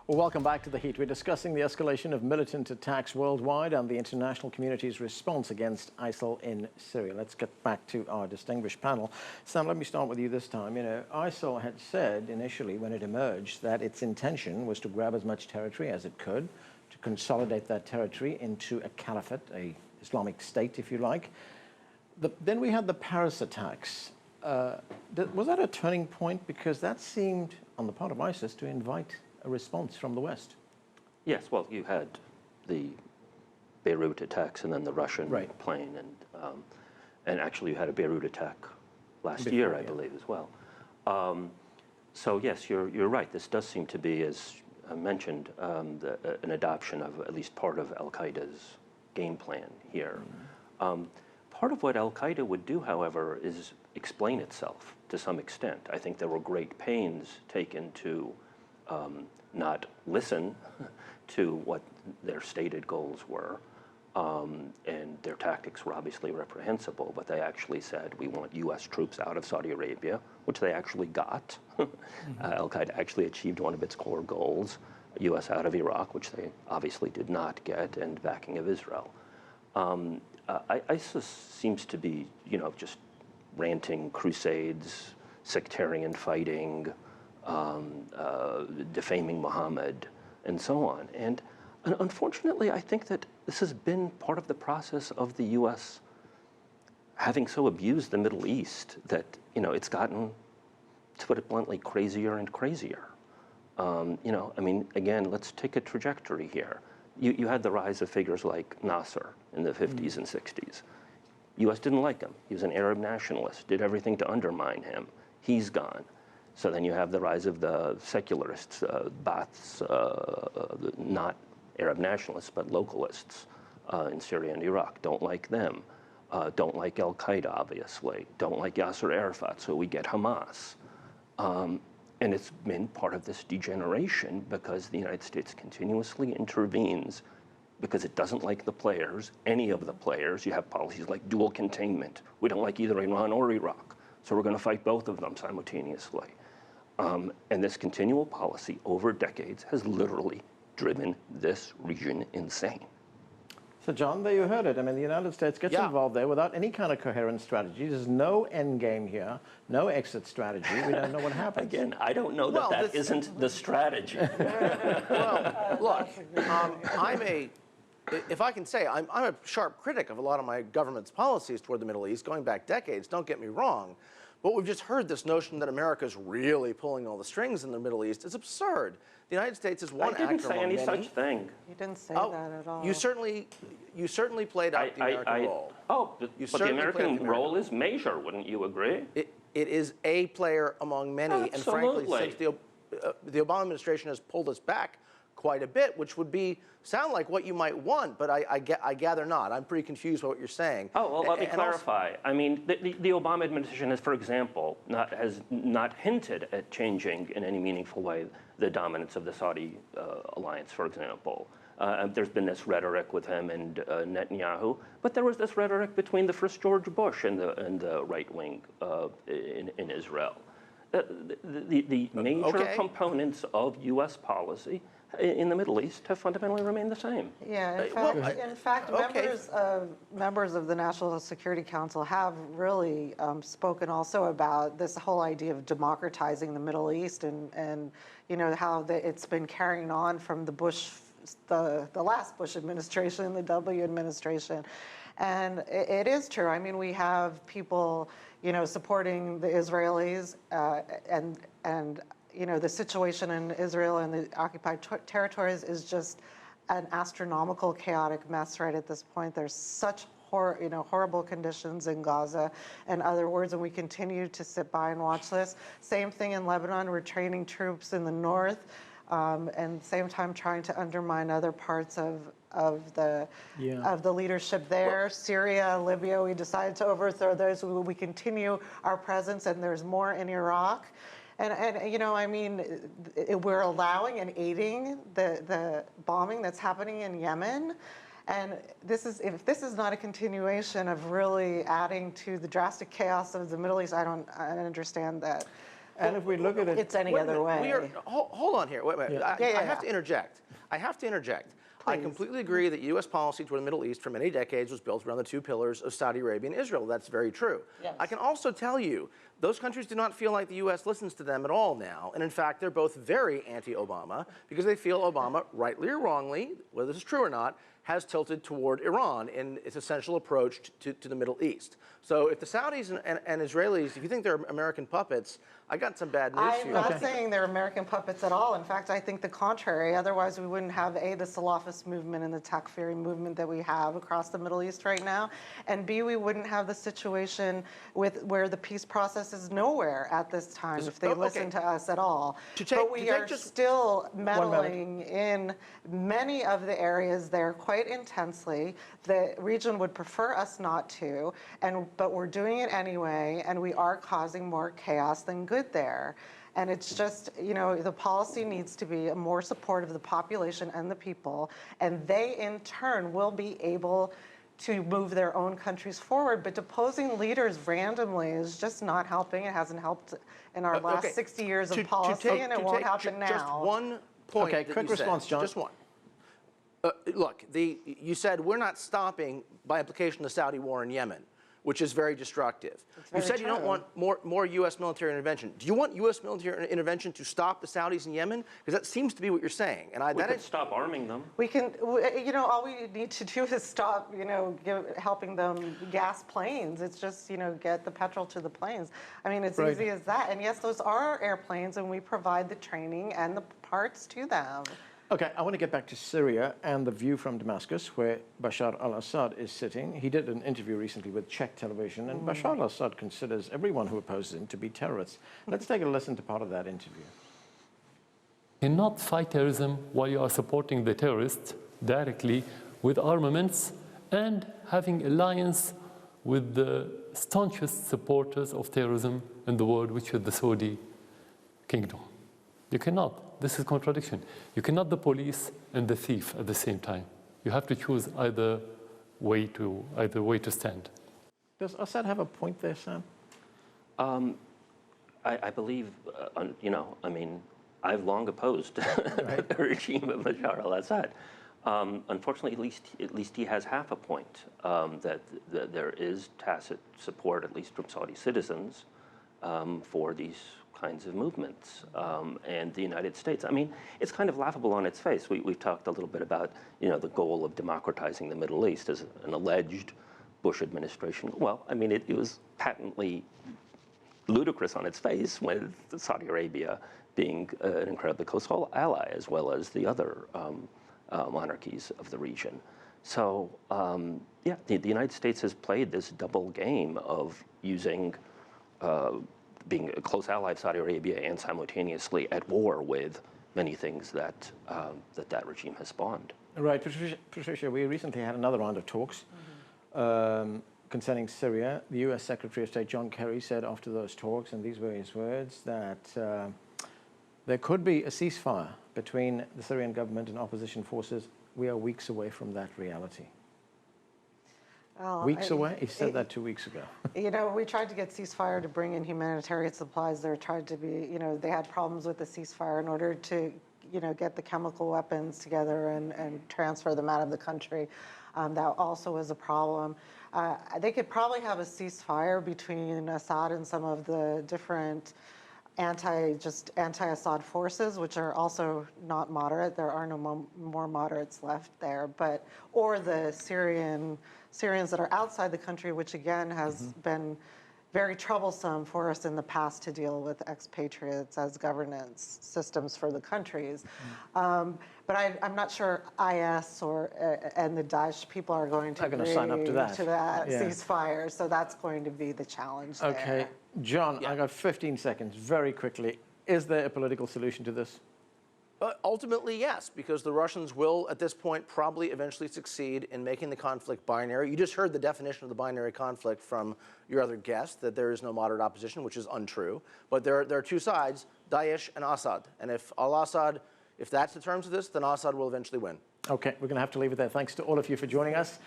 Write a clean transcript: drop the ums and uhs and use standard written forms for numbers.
Well, welcome back to The Heat. We're discussing the escalation of militant attacks worldwide and the international community's response against ISIL in Syria. Let's get back to our distinguished panel. Sam, let me start with you this time. You know, ISIL had said initially when it emerged that its intention was to grab as much territory as it could, to consolidate that territory into a caliphate, a Islamic State, if you like. Then we had the Paris attacks. Was that a turning point? Because that seemed, on the part of ISIS, to invite a response from the West. Yes, well, you had the Beirut attacks and then the Russian plane, and actually you had a Beirut attack last year, I believe, as well. So yes, you're right. This does seem to be, as I mentioned, an adoption of at least part of Al-Qaeda's game plan here. Part of what Al-Qaeda would do, however, is explain itself to some extent. I think there were great pains taken to not listen to what their stated goals were, and their tactics were obviously reprehensible, but they actually said, we want U.S. troops out of Saudi Arabia, which they actually got. Al-Qaeda actually achieved one of its core goals, U.S. out of Iraq, which they obviously did not get, and backing of Israel. ISIS seems to be, just ranting crusades, sectarian fighting, defaming Muhammad, and so on. And unfortunately, I think that this has been part of the process of the U.S. having so abused the Middle East that, it's gotten, to put it bluntly, crazier and crazier. Again, let's take a trajectory here. You had the rise of figures like Nasser in the 50s and 60s. U.S. didn't like him. He was an Arab nationalist, did everything to undermine him. He's gone. So then you have the rise of the secularists, Baaths, not Arab nationalists, but localists in Syria and Iraq. Don't like them. Don't like Al-Qaeda, obviously. Don't like Yasser Arafat, so we get Hamas. And it's been part of this degeneration because the United States continuously intervenes because it doesn't like the players, any of the players. You have policies like dual containment. We don't like either Iran or Iraq, so we're going to fight both of them simultaneously. And this continual policy over decades has literally driven this region insane. So, John, there you heard it. I mean, the United States gets involved there without any kind of coherent strategy. There's no end game here, no exit strategy. We don't know what happens. Again, I don't know that that isn't the strategy. Well, look, if I can say, I'm a sharp critic of a lot of my government's policies toward the Middle East, going back decades, don't get me wrong. But we've just heard this notion that America's really pulling all the strings in the Middle East is absurd. The United States is one actor among many. I didn't say any such thing. You didn't say that at all. You certainly played out the American role. But the American role is major, wouldn't you agree? It is a player among many. Absolutely. And frankly, since the Obama administration has pulled us back quite a bit, which would sound like what you might want, but I gather not. I'm pretty confused by what you're saying. Oh, well, let me clarify. I mean, the Obama administration has, for example, has not hinted at changing in any meaningful way the dominance of the Saudi alliance, for example. There's been this rhetoric with him and Netanyahu, but there was this rhetoric between the first George Bush and the right wing in Israel. The major components of U.S. policy in the Middle East have fundamentally remained the same. Yeah, in fact, members of the National Security Council have really spoken also about this whole idea of democratizing the Middle East and how it's been carrying on from the last Bush administration, the W administration. And it is true. I mean, we have people, supporting the Israelis and the situation in Israel and the occupied territories is just an astronomical, chaotic mess right at this point. There's such horrible conditions in Gaza and other words, and we continue to sit by and watch this. Same thing in Lebanon. We're training troops in the north, and same time trying to undermine other parts of the leadership there. Syria, Libya, we decided to overthrow those. We continue our presence, and there's more in Iraq. And we're allowing and aiding the bombing that's happening in Yemen. And if this is not a continuation of really adding to the drastic chaos of the Middle East, I don't understand that. And if we look at it, it's any other way. Hold on here. Wait a minute. Yeah. I have to interject. I completely agree that U.S. policy toward the Middle East for many decades was built around the two pillars of Saudi Arabia and Israel. That's very true. Yes. I can also tell you those countries do not feel like the U.S. listens to them at all now. And in fact, they're both very anti-Obama because they feel Obama, rightly or wrongly, whether this is true or not, has tilted toward Iran in its essential approach to the Middle East. So if the Saudis and Israelis, if you think they're American puppets, I got some bad news for I'm you. not saying they're American puppets at all. In fact, I think the contrary. Otherwise, we wouldn't have A, the Salafist movement and the Takfiri movement that we have across the Middle East right now, and B, we wouldn't have the situation where the peace process is nowhere at this time if they listen to us at all. But we are still meddling in many of the areas there quite intensely. The region would prefer us not to, but we're doing it anyway, and we are causing more chaos than good there. And it's just, the policy needs to be more supportive of the population and the people, and they in turn will be able to move their own countries forward. But deposing leaders randomly is just not helping. It hasn't helped in our last 60 years of policy, and it won't happen now. Just one point. Okay, quick response, John. Just one. Look, you said we're not stopping, by implication, the Saudi war in Yemen, which is very destructive. You said you don't want more U.S. military intervention. Do you want U.S. military intervention to stop the Saudis in Yemen? Because that seems to be what you're saying. And we could stop arming them. We can, all we need to do is stop, helping them gas planes. It's just, get the petrol to the planes. I mean, it's easy as that. And yes, those are airplanes, and we provide the training and the parts to them. Okay, I want to get back to Syria and the view from Damascus, where Bashar al-Assad is sitting. He did an interview recently with Czech television, and Bashar al-Assad considers everyone who opposes him to be terrorists. Let's take a listen to part of that interview. You cannot fight terrorism while you are supporting the terrorists directly with armaments and having alliance with the staunchest supporters of terrorism in the world, which is the Saudi kingdom. You cannot. This is contradiction. You cannot the police and the thief at the same time. You have to choose either way to stand. Does Assad have a point there, Sam? I believe, I've long opposed the regime of Bashar al-Assad. Unfortunately, at least he has half a point, that there is tacit support, at least from Saudi citizens, for these kinds of movements, and the United States. I mean, it's kind of laughable on its face. We've talked a little bit about, the goal of democratizing the Middle East as an alleged Bush administration. Well, I mean, it was patently ludicrous on its face with Saudi Arabia being an incredibly close ally, as well as the other monarchies of the region. So, yeah, the United States has played this double game of using being a close ally of Saudi Arabia and simultaneously at war with many things that that regime has spawned. Right, Patricia, we recently had another round of talks concerning Syria. The U.S. Secretary of State John Kerry said after those talks, and these were his words, that there could be a ceasefire between the Syrian government and opposition forces. We are weeks away from that reality. Weeks away? He said that 2 weeks ago. We tried to get ceasefire to bring in humanitarian supplies. There tried to be, they had problems with the ceasefire in order to, get the chemical weapons together and transfer them out of the country. That also was a problem. They could probably have a ceasefire between Assad and some of the different anti-Assad forces, which are also not moderate. There are no more moderates left there, or the Syrians that are outside the country, which again has been very troublesome for us in the past to deal with expatriates as governance systems for the countries. But I'm not sure IS and the Daesh people are going to agree sign up to that ceasefire. So that's going to be the challenge there. Okay, John, I got 15 seconds, very quickly. Is there a political solution to this? Ultimately, yes, because the Russians will, at this point, probably eventually succeed in making the conflict binary. You just heard the definition of the binary conflict from your other guest, that there is no moderate opposition, which is untrue. But there are two sides, Daesh and Assad. And if al-Assad, if that's the terms of this, then Assad will eventually win. Okay, we're going to have to leave it there. Thanks to all of you for joining us.